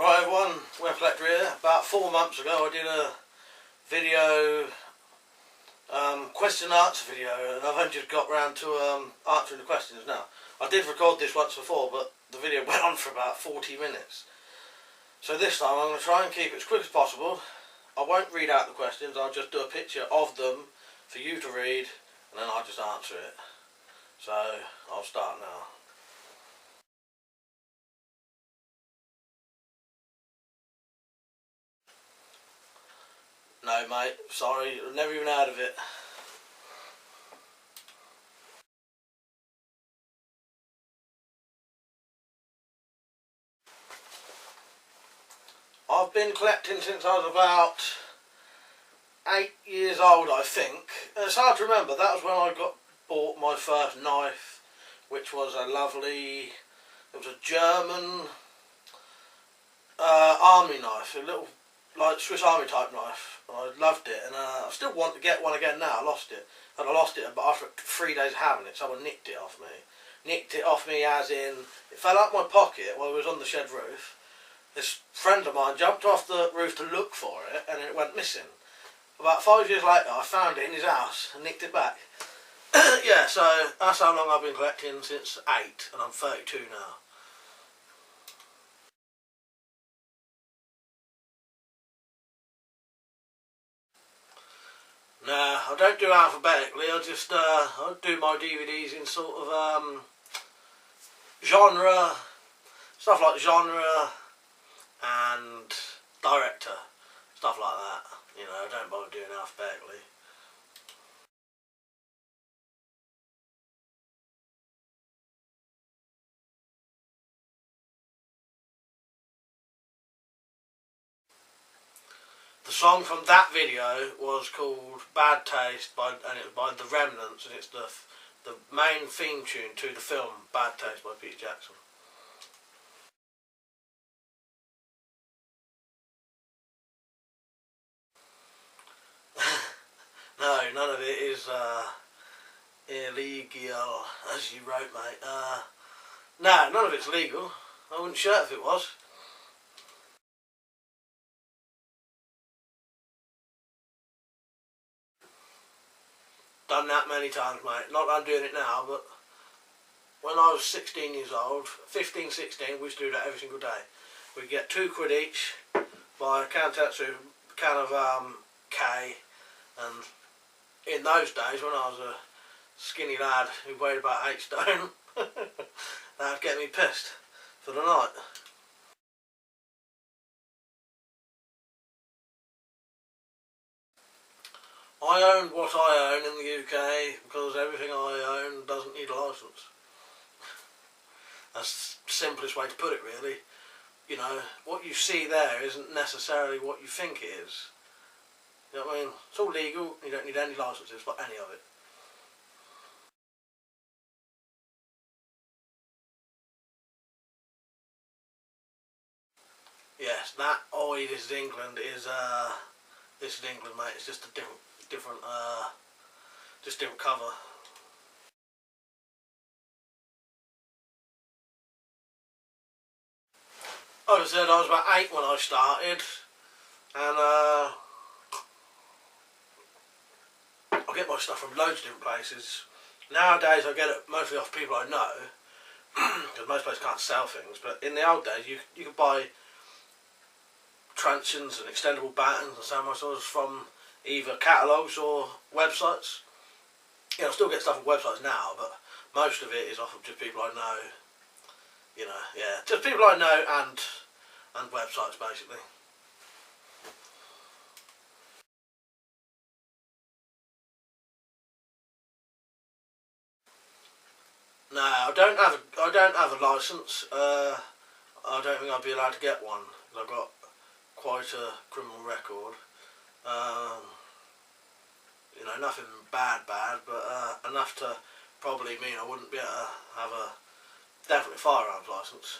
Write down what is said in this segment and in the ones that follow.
Right everyone, WeaponCollector here. About 4 months ago I did a video, question and answer video, and I've only just got round to answering the questions now. I did record this once before, but the video went on for about 40 minutes. So this time I'm going to try and keep it as quick as possible. I won't read out the questions, I'll just do a picture of them for you to read, and then I'll just answer it. So I'll start now. No mate, sorry, I've never even heard of it. I've been collecting since I was about 8 years old, I think. It's hard to remember. That was when I bought my first knife, which was a lovely, it was a German army knife, a little like Swiss Army type knife. I loved it, and I still want to get one again now. I lost it, and I lost it, but after 3 days of having it, someone nicked it off me. Nicked it off me as in, it fell out my pocket while I was on the shed roof. This friend of mine jumped off the roof to look for it, and it went missing. About 5 years later, I found it in his house and nicked it back. Yeah, so that's how long I've been collecting, since 8, and I'm 32 now. Nah, I don't do alphabetically. I do my DVDs in sort of genre, stuff like genre and director, stuff like that. You know, I don't bother doing alphabetically. The song from that video was called Bad Taste, and it was by The Remnants, and it's the main theme tune to the film Bad Taste by Peter Jackson. No, none of it is illegal, as you wrote, mate. No, none of it's legal. I wouldn't share it if it was. Done that many times, mate. Not that I'm doing it now, but when I was 16 years old, 15, 16, we used to do that every single day. We'd get £2 each, buy a can of K, and in those days, when I was a skinny lad who weighed about 8 stone, that would get me pissed for the night. I own what I own in the UK because everything I own doesn't need a licence. That's the simplest way to put it, really. You know, what you see there isn't necessarily what you think it is. You know what I mean? It's all legal, you don't need any licences for any of it. Yes, that "Oi, this is England" is this is England, mate. It's just a different cover. Like I said, I was about 8 when I started, and I get my stuff from loads of different places. Nowadays I get it mostly off people I know, because most places can't sell things, but in the old days you could buy truncheons and extendable batons and samurai swords from either catalogues or websites. You know, I still get stuff from websites now, but most of it is off of just people I know. You know, yeah, just people I know and websites, basically. No, I don't have a licence. I don't think I'd be allowed to get one, because I've got quite a criminal record. You know, nothing bad, but enough to probably mean I wouldn't be able to have a definitely firearms licence.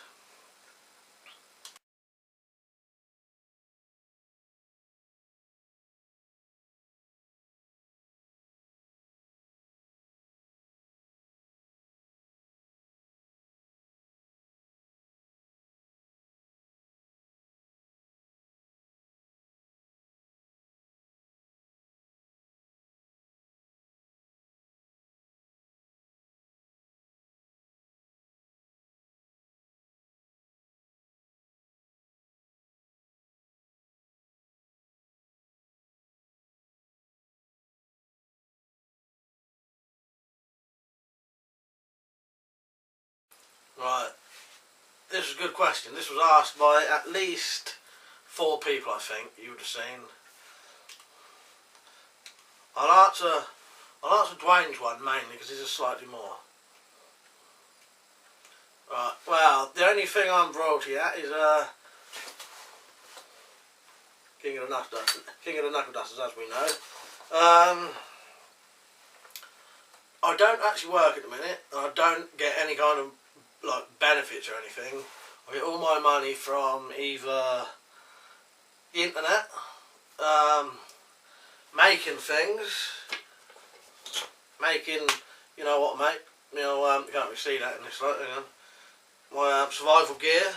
this is a good question. This was asked by at least 4 people, I think, you would have seen. I'll answer Dwayne's one mainly because it's just slightly more. Right, well, the only thing I'm royalty at is King of the Knuckle Dusters, as we know. I don't actually work at the minute, and I don't get any kind of like benefits or anything. I get all my money from either the internet, making things, you know what, mate. You know, you can't really see that in this light. Hang on. My survival gear,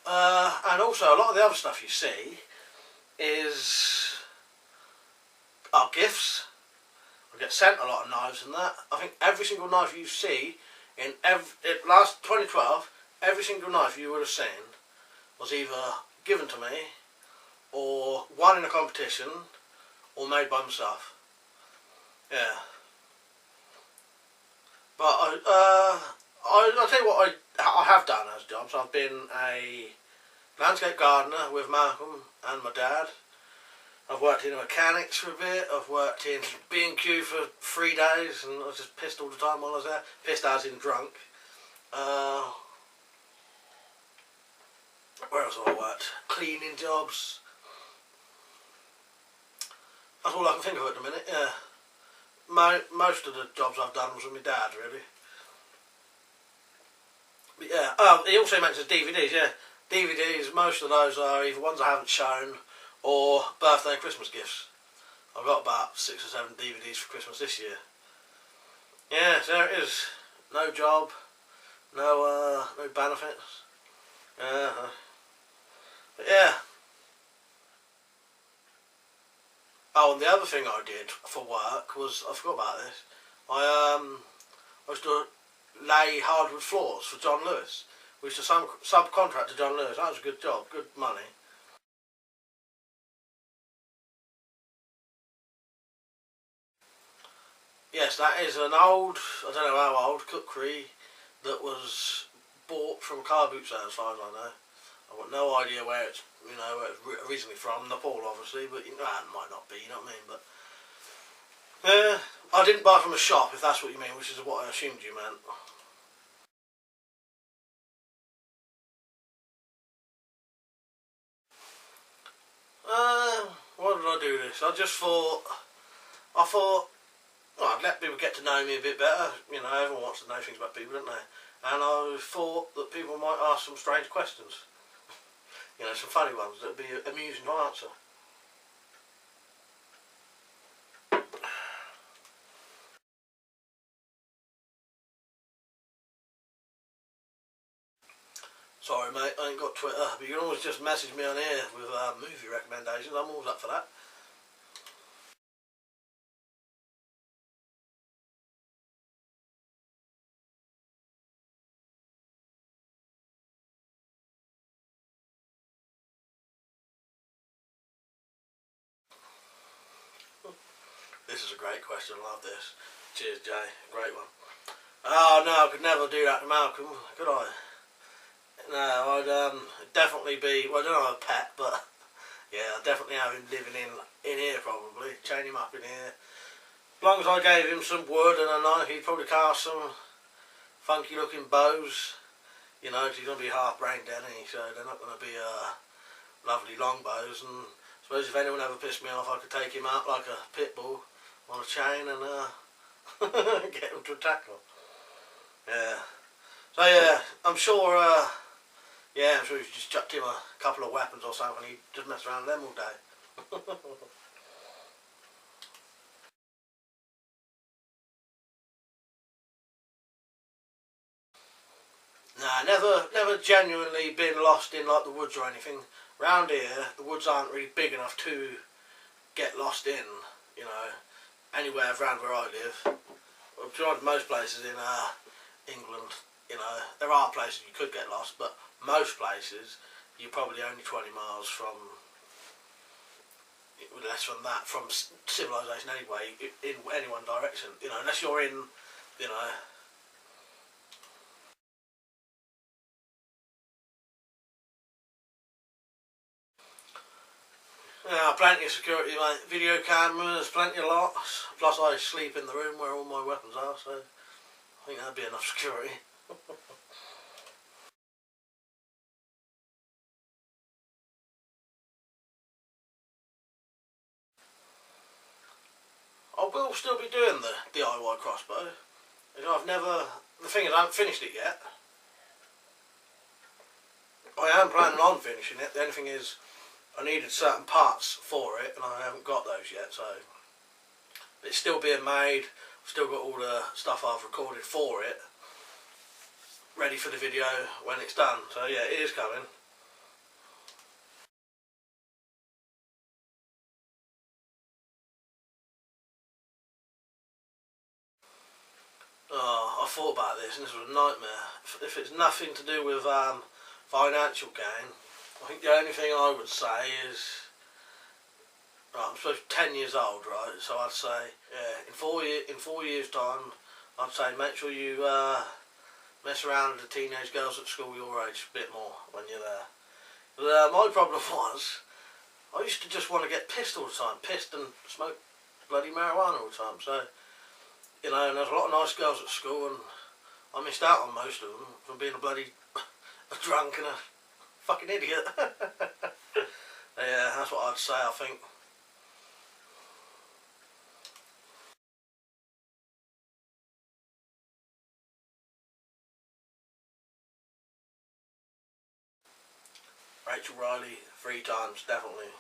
and also a lot of the other stuff you see is gifts. I get sent a lot of knives and that. I think every single knife you see in last 2012, every single knife you would have seen was either given to me, or won in a competition, or made by myself. Yeah. But I'll tell you what I have done as jobs. I've been a landscape gardener with Malcolm and my dad. I've worked in mechanics for a bit. I've worked in B&Q for 3 days, and I was just pissed all the time while I was there. Pissed as in drunk. Where else have I worked? Cleaning jobs. That's all I can think of at the minute, yeah. Most of the jobs I've done was with my dad, really. But yeah, he also mentions DVDs, yeah. DVDs, most of those are either ones I haven't shown, or birthday and Christmas gifts. I've got about 6 or 7 DVDs for Christmas this year. Yeah, so there it is. No job, no benefits. But yeah. Oh, and the other thing I did for work was, I forgot about this, I used to lay hardwood floors for John Lewis. We used to subcontract to John Lewis. That was a good job, good money. Yes, that is an old, I don't know how old, cookery that was bought from a car boot sale, as far as I know. I've got no idea where it's, where it's originally from. Nepal, obviously, but it might not be, you know what I mean? But I didn't buy it from a shop, if that's what you mean, which is what I assumed you meant. Why did I do this? I thought, well, I'd let people get to know me a bit better. You know, everyone wants to know things about people, don't they? And I thought that people might ask some strange questions. You know, some funny ones that would be amusing to answer. Sorry mate, I ain't got Twitter, but you can always just message me on here with movie recommendations. I'm always up for that. This is a great question, I love this. Cheers Jay, great one. Oh no, I could never do that to Malcolm, could I? No, I'd definitely be, well I don't have a pet, but yeah, I'd definitely have him living in here probably, chain him up in here. As long as I gave him some wood and a knife, he'd probably cast some funky looking bows, you know, 'cause he's going to be half brain dead, isn't he? So they're not going to be lovely long bows, and I suppose if anyone ever pissed me off I could take him out like a pit bull on a chain and get him to attack him. Yeah. So yeah, I'm sure if you just chucked him a couple of weapons or something, he'd just mess around with them all day. Nah, never genuinely been lost in like the woods or anything. Round here, the woods aren't really big enough to get lost in, you know, anywhere around where I live. Well, most places in England, you know, there are places you could get lost, but most places you're probably only 20 miles from, less than that, from civilization anyway, in any one direction, you know, unless you're in, you know, Yeah, plenty of security, mate. Video cameras, plenty of locks. Plus I sleep in the room where all my weapons are, so I think that'd be enough security. I will still be doing the DIY crossbow. You know, the thing is I haven't finished it yet. I am planning on finishing it. The only thing is I needed certain parts for it and I haven't got those yet, so it's still being made. I've still got all the stuff I've recorded for it ready for the video when it's done, so yeah, it is coming. Oh, I thought about this and this was a nightmare. If it's nothing to do with financial gain, I think the only thing I would say is, right, I'm supposed to be 10 years old, right? So I'd say, yeah, in 4 years' time, I'd say make sure you mess around with the teenage girls at school your age a bit more when you're there. But, my problem was, I used to just want to get pissed all the time, pissed and smoke bloody marijuana all the time. So, you know, and there's a lot of nice girls at school, and I missed out on most of them from being a bloody a drunk and a fucking idiot. Yeah, that's what I'd say, I think. Rachel Riley, 3 times, definitely.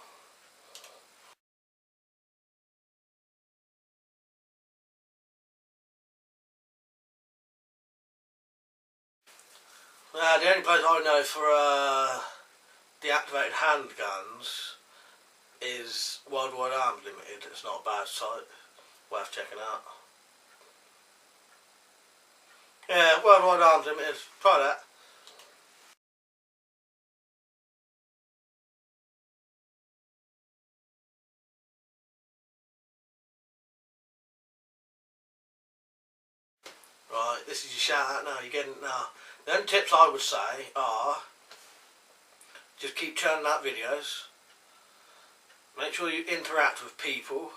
The only place I know for deactivated handguns is Worldwide Arms Limited. It's not a bad site, worth checking out. Yeah, Worldwide Arms Limited, try that. Right, this is your shout out now, you're getting it now. The only tips I would say are, just keep churning out videos, make sure you interact with people,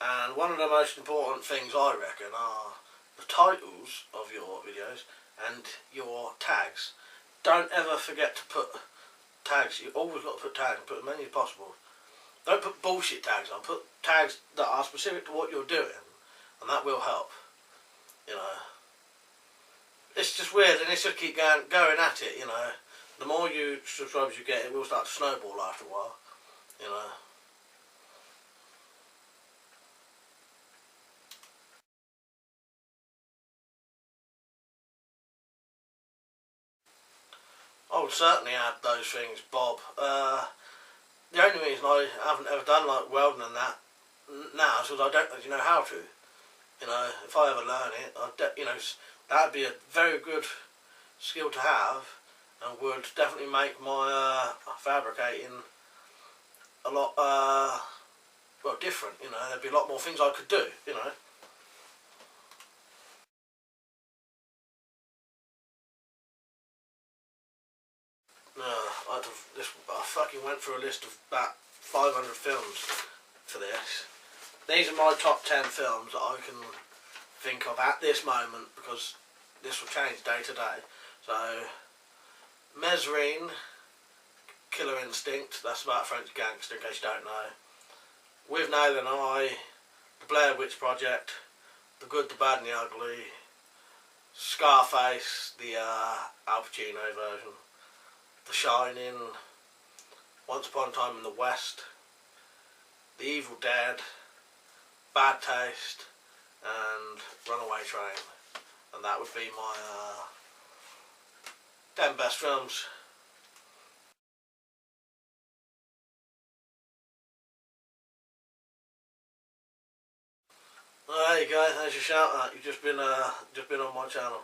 and one of the most important things I reckon are the titles of your videos and your tags. Don't ever forget to put tags. You always got to put tags, put as many as possible. Don't put bullshit tags on, put tags that are specific to what you're doing, and that will help. You know, it's just weird, and it's just keep going at it. You know, the more subscribers you get, it will start to snowball after a while. You know. I would certainly add those things, Bob. The only reason I haven't ever done like welding and that now is because I don't actually know how to. You know, if I ever learn it, you know, that'd be a very good skill to have, and would definitely make my fabricating a lot well, different. You know, there'd be a lot more things I could do. You know. I fucking went through a list of about 500 films for this. These are my top 10 films that I can think of at this moment, because this will change day to day. So, Mesrine, Killer Instinct, that's about a French gangster in case you don't know. With Nail and I, The Blair Witch Project, The Good, the Bad and the Ugly, Scarface, the Al Pacino version, The Shining, Once Upon a Time in the West, The Evil Dead, Bad Taste, and Runaway Train. And that would be my 10 best films. Well, there you go, there's your shout out. You've just been on my channel.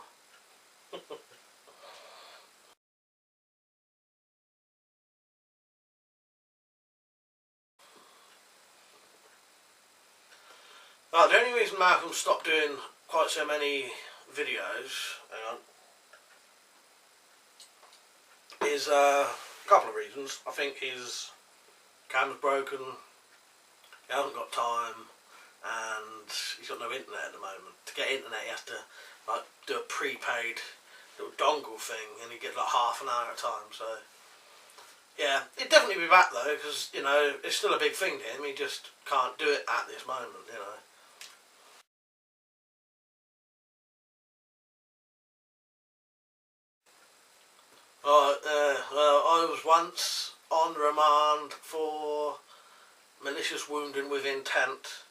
The only reason Malcolm stopped doing quite so many videos, is a couple of reasons. I think his camera's broken, he hasn't got time, and he's got no internet at the moment. To get internet he has to like do a prepaid little dongle thing, and he gets like half an hour at a time. So yeah, he'd definitely be back though, because you know it's still a big thing to him. He just can't do it at this moment, you know. Well, I was once on remand for malicious wounding with intent,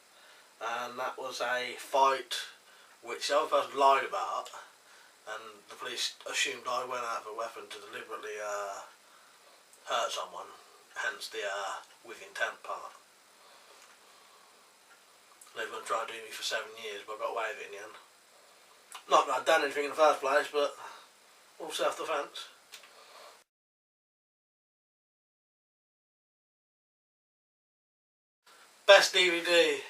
and that was a fight which the other person lied about, and the police assumed I went out with a weapon to deliberately hurt someone, hence the with intent part. They were going to try and do me for 7 years, but I got away with it in the end. Not that I'd done anything in the first place, but all self-defence. Best DVD.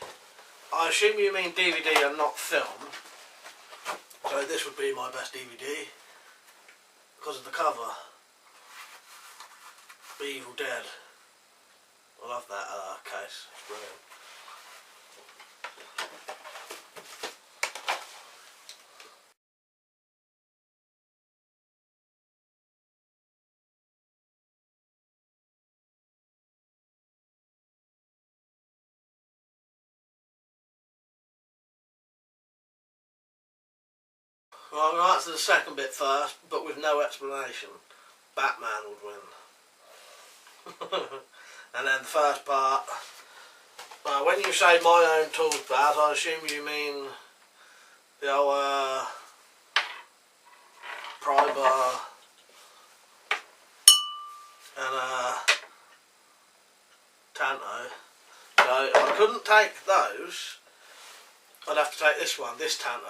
I assume you mean DVD and not film. So this would be my best DVD because of the cover. The Evil Dead. I love that case. It's brilliant. Well, I'm going to answer the second bit first, but with no explanation. Batman would win. And then the first part, when you say my own tools, Baz, I assume you mean the old pry bar and Tanto. So if I couldn't take those, I'd have to take this one, this Tanto.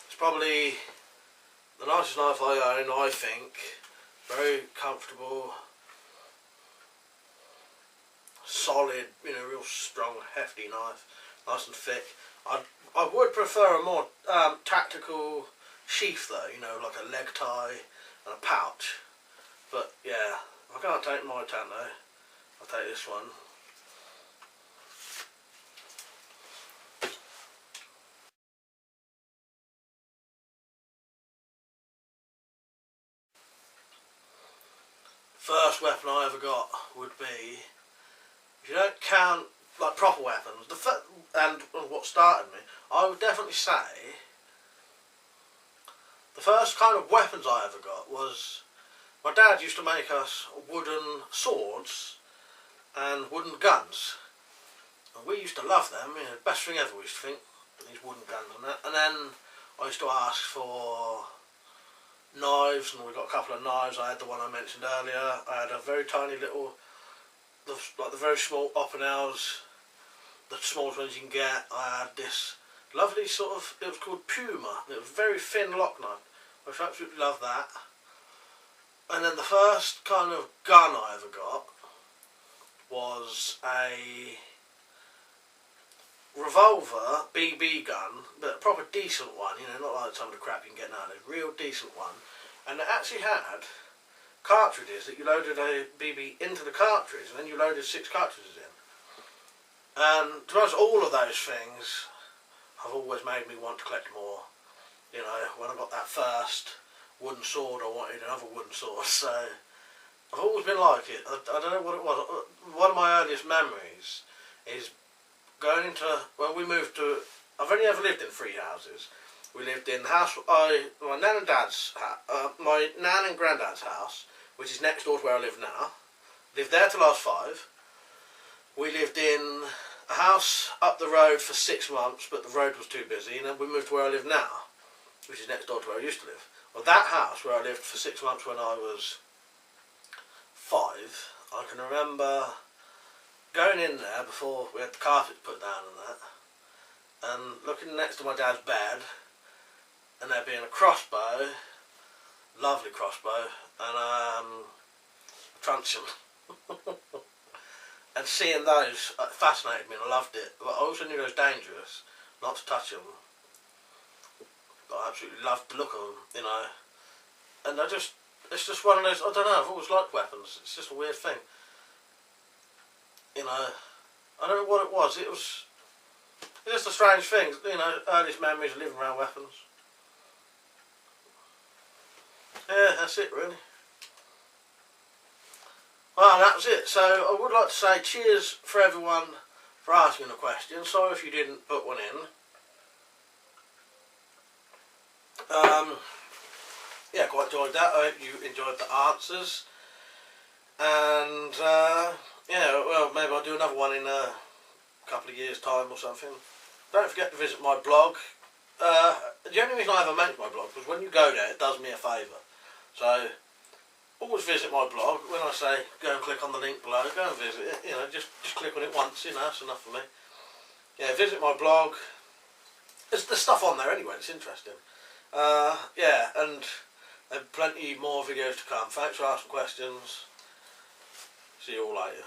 It's probably the nicest knife I own, I think. Very comfortable, solid, you know, real strong, hefty knife, nice and thick. I would prefer a more tactical sheath though, you know, like a leg tie and a pouch. But yeah, if I can't take my Tanto, I'll take this one. First weapon I ever got would be, if you don't count like proper weapons, and what started me, I would definitely say the first kind of weapons I ever got was, my dad used to make us wooden swords and wooden guns, and we used to love them. You know, best thing ever, we used to think, these wooden guns and that. And then I used to ask for knives, and we got a couple of knives. I had the one I mentioned earlier. I had a very tiny little, like the very small opinels, the smallest ones you can get. I had this lovely sort of, it was called Puma. It was a very thin lock knife. I absolutely love that. And then the first kind of gun I ever got was a revolver BB gun, but a proper decent one, you know, not like some of the crap you can get nowadays, real decent one. And it actually had cartridges that you loaded a BB into the cartridge, and then you loaded 6 cartridges in. And to be honest, all of those things have always made me want to collect more. You know, when I got that first wooden sword, I wanted another wooden sword, so I've always been like it. I don't know what it was. One of my earliest memories is going into, when we moved to, I've only ever lived in 3 houses. We lived in the house, my nan and dad's, my nan and granddad's house, which is next door to where I live now. Lived there till I was 5. We lived in a house up the road for 6 months, but the road was too busy, and then we moved to where I live now, which is next door to where I used to live. Well, that house where I lived for 6 months when I was 5, I can remember going in there before we had the carpet put down and that, and looking next to my dad's bed, and there being a crossbow, lovely crossbow, and a truncheon. And seeing those fascinated me, and I loved it. But I also knew it was dangerous not to touch them. But I absolutely loved the look of them, you know. And it's just one of those, I don't know, I've always liked weapons. It's just a weird thing. you know, I don't know what it was. It's just a strange thing, you know, earliest memories of living around weapons. Yeah, that's it really. Well, that was it. So I would like to say cheers for everyone for asking a question. Sorry if you didn't put one in. Yeah, quite enjoyed that. I hope you enjoyed the answers. And yeah, well, maybe I'll do another one in a couple of years' time or something. Don't forget to visit my blog. The only reason I ever mention my blog was when you go there, it does me a favour. So always visit my blog. When I say go and click on the link below, go and visit it. You know, just click on it once. You know, that's enough for me. Yeah, visit my blog. There's stuff on there anyway. It's interesting. Yeah, and plenty more videos to come. Thanks for asking questions. See you all later.